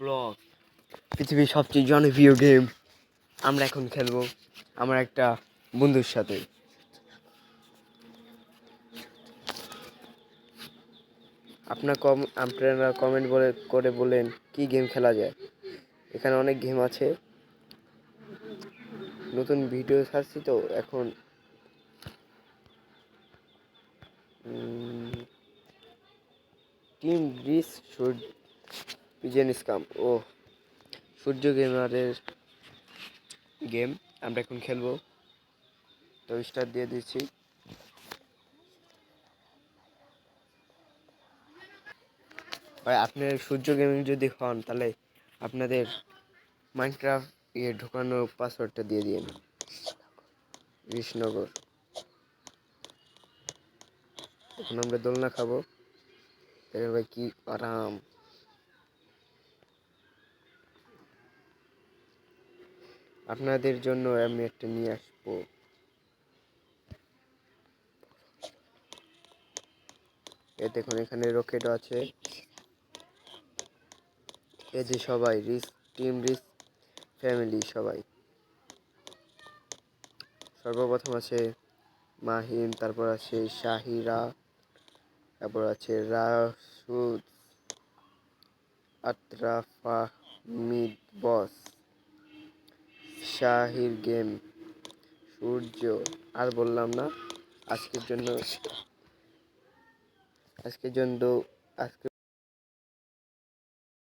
Block পৃথিবীর সবচেয়ে জনপ্রিয় গেম আমরা এখন খেলবো আমার একটা বন্ধুর সাথে। আপনারা কমেন্ট করে বলেন কি গেম খেলা যায়। এখানে অনেক গেম আছে, নতুন ভিডিও ছাড়ছি তো এখন। টিম ব্রিজ পিজেন স্কাম ও সূর্য গেমারের গেম আমরা এখন খেলবো। তো স্টার্ট দিয়ে দিচ্ছি। ভাই আপনার সূর্য গেমিং যদি হন তাহলে আপনাদের মাইনক্রাফট ঢোকানো পাসওয়ার্ডটা দিয়ে দিন। কৃষ্ণনগর। এখন আমরা দোলনা খাবো। দেখেন ভাই কি আরাম। আপনাদের জন্য আমি একটা নিয়ে আসবো। দেখুন এখানে রকেটও আছে। এই যে সবাই টিম রিস ফ্যামিলি সবাই। সর্বপ্রথম আছে মাহিম, তারপর আছে শাহিরা, তারপর আছে রাসুদ, আত্রাফা, মিদ বস, শাহির গেম, সূর্য। আর বললাম না। আজকের